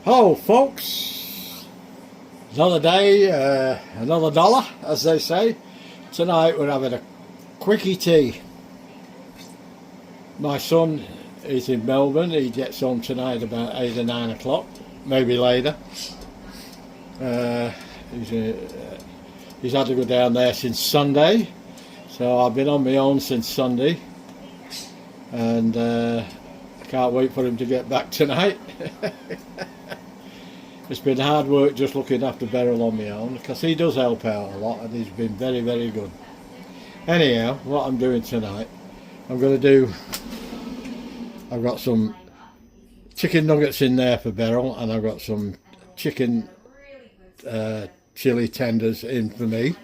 Hello folks, another day, another dollar as they say. Tonight we're having a quickie tea. My son is in Melbourne, he gets home tonight about 8 or 9 o'clock, maybe later. He's had to go down there since Sunday, so I've been on my own since Sunday, and I can't wait for him to get back tonight. It's been hard work just looking after Beryl on my own, because he does help out a lot and he's been very, very good. Anyhow, what I'm doing tonight, I've got some chicken nuggets in there for Beryl, and I've got some chicken chili tenders in for me.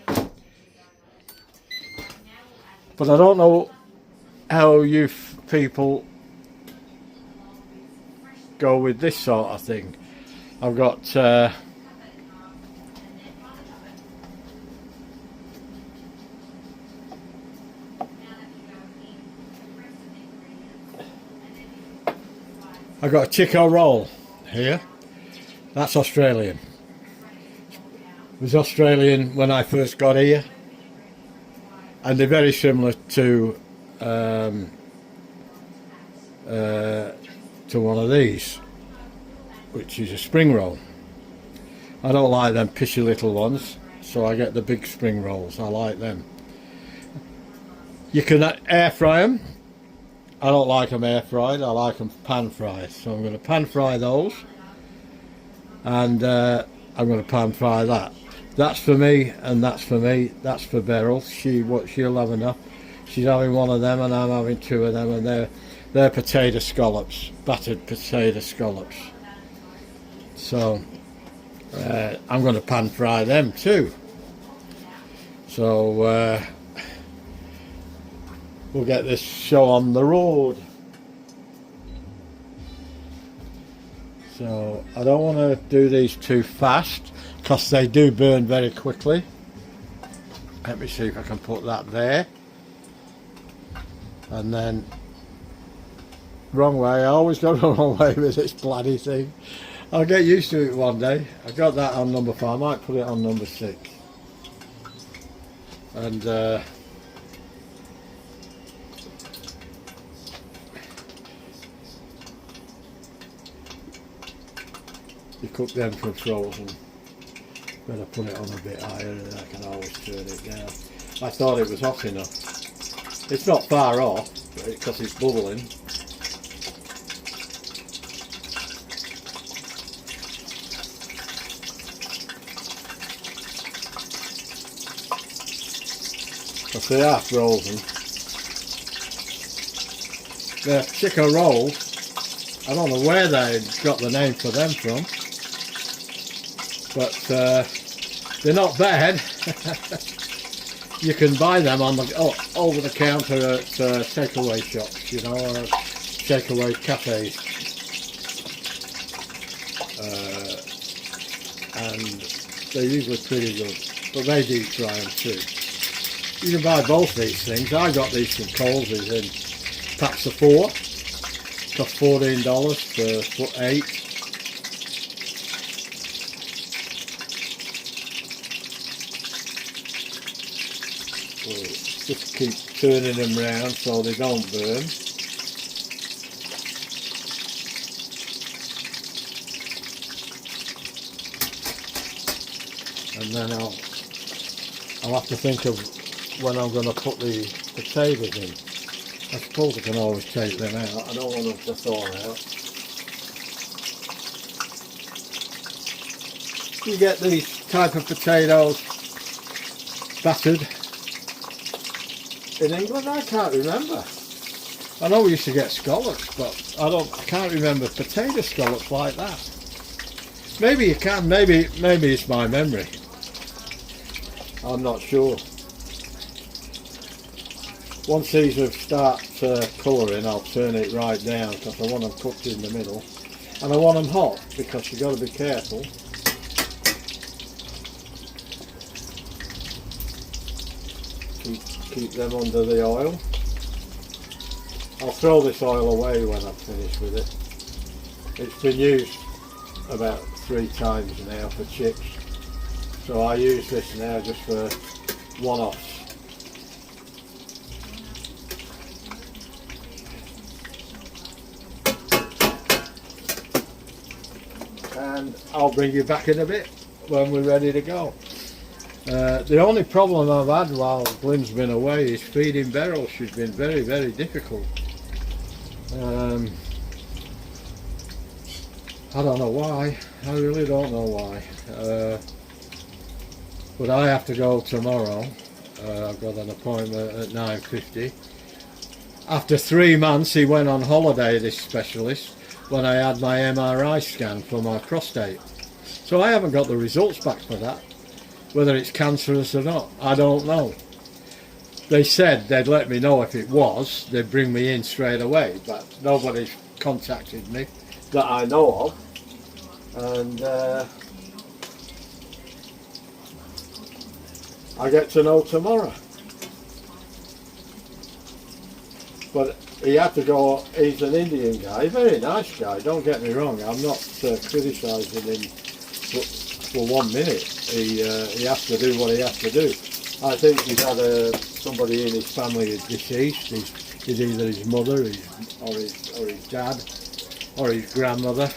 But I don't know how you people go with this sort of thing. I've got a Chico roll here. That's Australian. It was Australian when I first got here, and they're very similar to one of these, which is a spring roll. I don't like them pishy little ones, so I get the big spring rolls. I like them. You can air fry them. I don't like them air fried, I like them pan fried. So I'm going to pan fry those, and I'm going to pan fry that. That's for me, and that's for me. That's for Beryl. She'll have enough. She's having one of them, and I'm having two of them, and they're potato scallops, battered potato scallops. So I'm going to pan fry them too. So we'll get this show on the road. So I don't want to do these too fast, because they do burn very quickly. Let me see if I can put that there. And then, wrong way, I always go the wrong way with this bloody thing. I'll get used to it one day. I got that on number 5, I might put it on number 6. And you cook them from frozen. Better put it on a bit higher, and I can always turn it down. I thought it was hot enough. It's not far off, because it's bubbling. Because they are frozen. They're Chico rolls. I don't know where they got the name for them from, but they're not bad. You can buy them on the over the counter at takeaway shops, you know, or takeaway cafes, and they're usually pretty good. But they deep fry them too. You can buy both these things. I got these from Coles in packs of 4. Cost $14 for 8. Just keep turning them round so they don't burn. And then I'll have to think of when I'm going to put the potatoes in. I suppose I can always take them out. I don't want them to thaw out. You get these type of potatoes battered in England? I can't remember. I know we used to get scallops, but I can't remember potato scallops like that. Maybe you can. Maybe it's my memory. I'm not sure. Once these have start colouring, I'll turn it right down, because I want them cooked in the middle, and I want them hot, because you've got to be careful. Keep them under the oil. I'll throw this oil away when I'm finished with it. It's been used about 3 times now for chips. So I use this now just for one-offs. And I'll bring you back in a bit when we're ready to go. The only problem I've had while Glyn's been away is feeding Beryl. She's been very, very difficult. I don't know why. I really don't know why. But I have to go tomorrow. I've got an appointment at 9:50. After 3 months he went on holiday, this specialist, when I had my MRI scan for my prostate. So I haven't got the results back for that. Whether it's cancerous or not, I don't know. They said they'd let me know if it was, they'd bring me in straight away, but nobody's contacted me that I know of. And I get to know tomorrow. But he had to go, he's an Indian guy, very nice guy, don't get me wrong, I'm not criticising him for 1 minute. He has to do what he has to do. I think he's had somebody in his family is deceased. He's either his mother or his dad or his grandmother,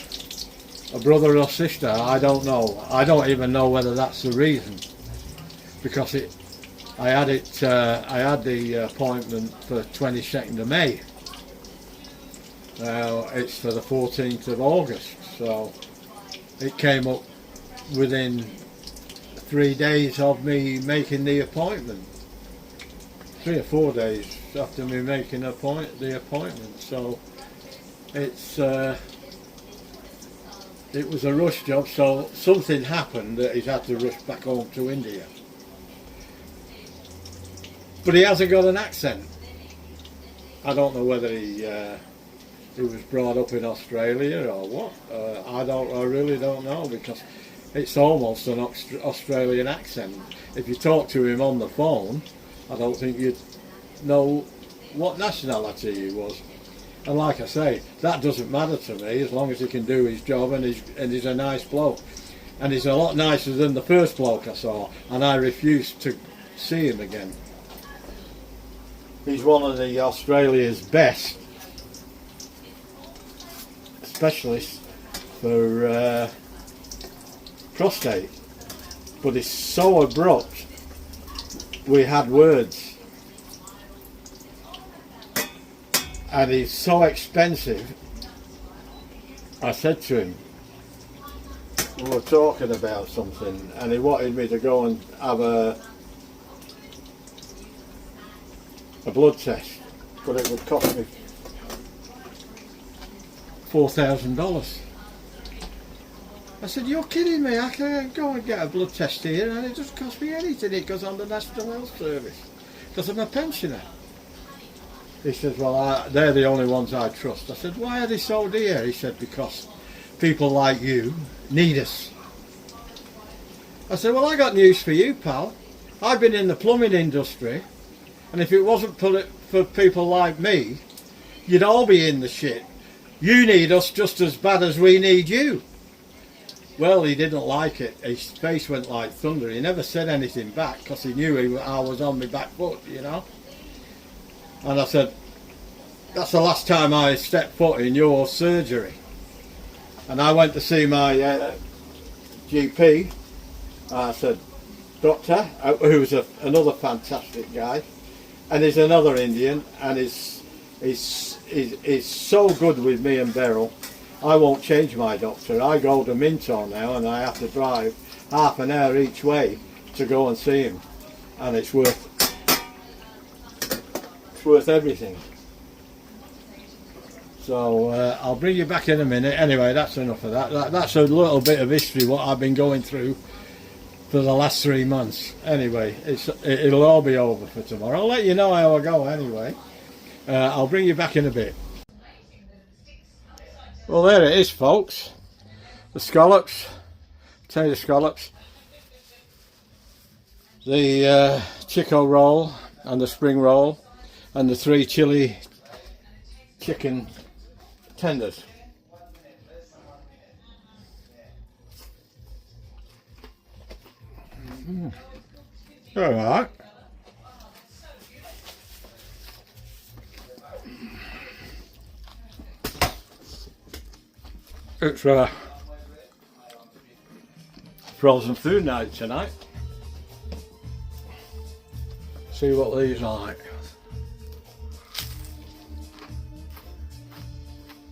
a brother or sister, I don't know. I don't even know whether that's the reason, because I had the appointment for 22nd of May. Now it's for the 14th of August, so it came up within 3 days of me making the appointment. 3 or 4 days after me making the appointment. So it was a rush job, so something happened that he's had to rush back home to India. But he hasn't got an accent. I don't know whether he was brought up in Australia or what. I really don't know, because it's almost an Australian accent. If you talk to him on the phone, I don't think you'd know what nationality he was. And like I say, that doesn't matter to me as long as he can do his job, and he's a nice bloke. And he's a lot nicer than the first bloke I saw, and I refused to see him again. He's one of the Australia's best specialists for prostate, but it's so abrupt. We had words, and he's so expensive. I said to him, we were talking about something, and he wanted me to go and have a blood test, but it would cost me $4,000. I said, you're kidding me, I can go and get a blood test here and it doesn't cost me anything. It goes on the National Health Service because I'm a pensioner. He says, well, they're the only ones I trust. I said, why are they so dear? He said, because people like you need us. I said, well, I got news for you, pal. I've been in the plumbing industry, and if it wasn't for people like me, you'd all be in the shit. You need us just as bad as we need you. Well, he didn't like it. His face went like thunder. He never said anything back because he knew I was on my back foot, you know. And I said, that's the last time I stepped foot in your surgery. And I went to see my GP. I said, doctor, who's another fantastic guy, and he's another Indian, and he's so good with me and Beryl. I won't change my doctor. I go to Minto now, and I have to drive half an hour each way to go and see him, and it's worth everything. So I'll bring you back in a minute. Anyway, that's enough of that. That's a little bit of history what I've been going through for the last 3 months. Anyway, it'll all be over for tomorrow. I'll let you know how I go anyway. I'll bring you back in a bit. Well, there it is, folks. The scallops, potato scallops, the Chico roll and the spring roll, and the 3 chili chicken tenders. Alright. It's frozen food night tonight. See what these are like.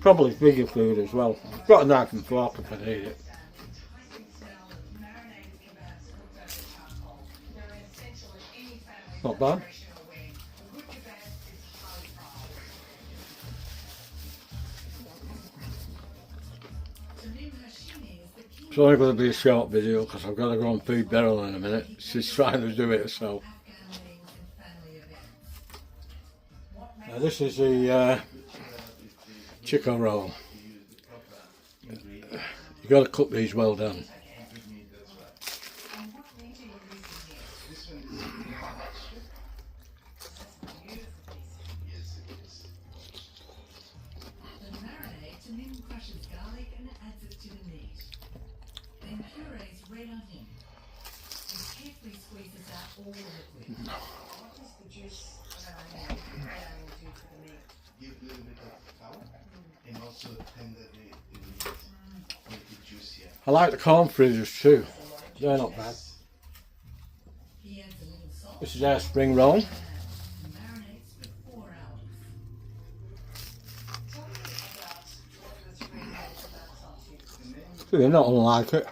Probably bigger food as well. I've got a knife and fork if I need it. Not bad. It's only going to be a short video because I've got to go and feed Beryl in a minute. She's trying to do it herself. Now this is the chicken roll. You've got to cook these well done. I like the corn fritters too. They're not bad. This is our spring roll. They're not unlike it.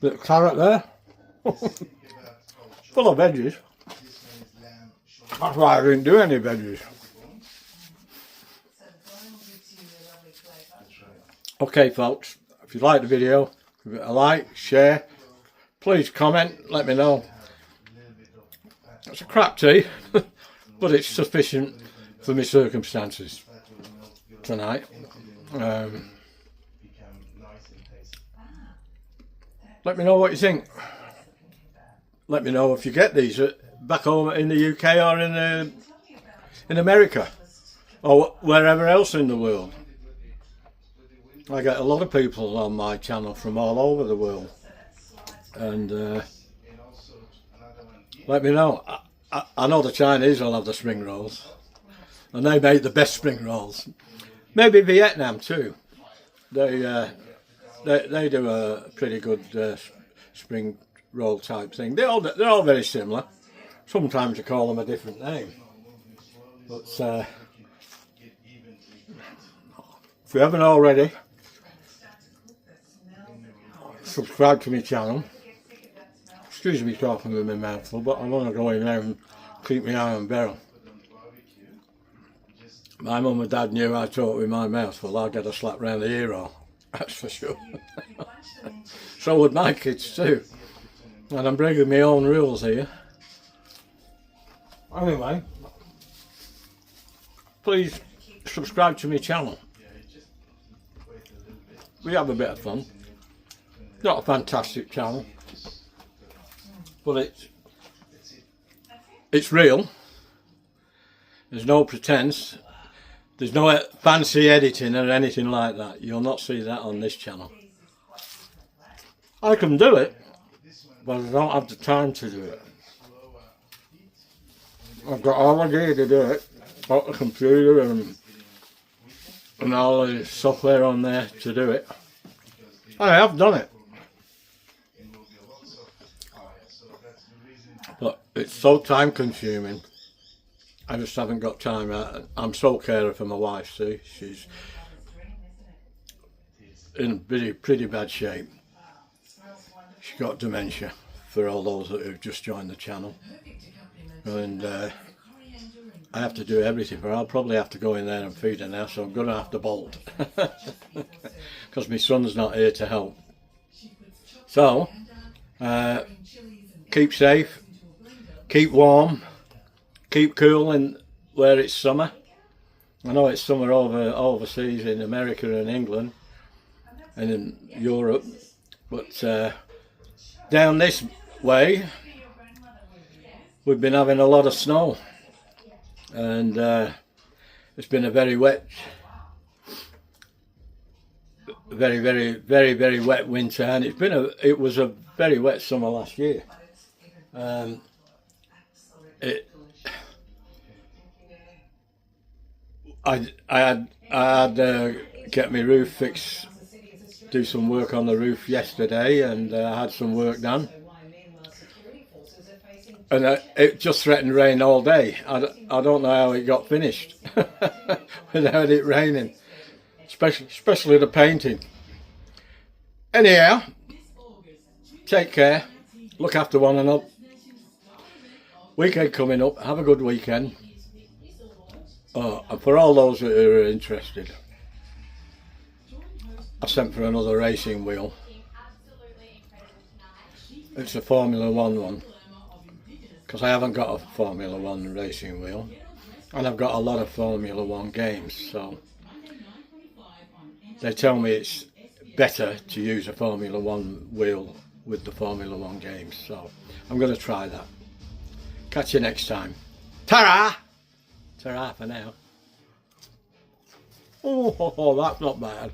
Bit of carrot there. Full of veggies. That's why I didn't do any veggies. Okay folks, if you like the video, give it a like, share, please comment, let me know. It's a crap tea, but it's sufficient for my circumstances tonight. Let me know what you think. Let me know if you get these back home in the UK or in America or wherever else in the world. I get a lot of people on my channel from all over the world, and let me know. I know the Chinese will have the spring rolls, and they make the best spring rolls. Maybe Vietnam too. They do a pretty good spring roll type thing. They're all very similar. Sometimes you call them a different name. But if you haven't already, subscribe to my channel. Excuse me talking with my mouth full, but I want to go in there and keep my eye on Beryl. My mum and dad knew I talk with my mouth full, I'd get a slap round the ear hole. That's for sure. So would my kids too. And I'm breaking my own rules here. Anyway, please subscribe to my channel. We have a bit of fun. Not a fantastic channel, but it's real. There's no pretense. There's no fancy editing or anything like that. You'll not see that on this channel. I can do it, but I don't have the time to do it. I've got all the gear to do it. Got the computer and all the software on there to do it. I have done it. But it's so time consuming. I just haven't got time. I'm so carer for my wife, see. She's in pretty bad shape. She's got dementia, for all those that have just joined the channel. And I have to do everything for her. I'll probably have to go in there and feed her now, so I'm going to have to bolt. Because my son's not here to help. So, keep safe, keep warm. Keep cool in where it's summer. I know it's summer overseas in America and England and in Europe, but down this way we've been having a lot of snow, and it's been a very wet, very wet winter, and it was a very wet summer last year. I had get my roof fixed, do some work on the roof yesterday, and I had some work done. And it just threatened rain all day. I don't know how it got finished without it raining, especially the painting. Anyhow, take care, look after one another. Weekend coming up, have a good weekend. And for all those that are interested, I sent for another racing wheel. It's a Formula 1 one, because I haven't got a Formula 1 racing wheel, and I've got a lot of Formula 1 games, so they tell me it's better to use a Formula 1 wheel with the Formula 1 games, so I'm going to try that. Catch you next time. Ta-ra! Ta-ra for now. Oh, that's not bad.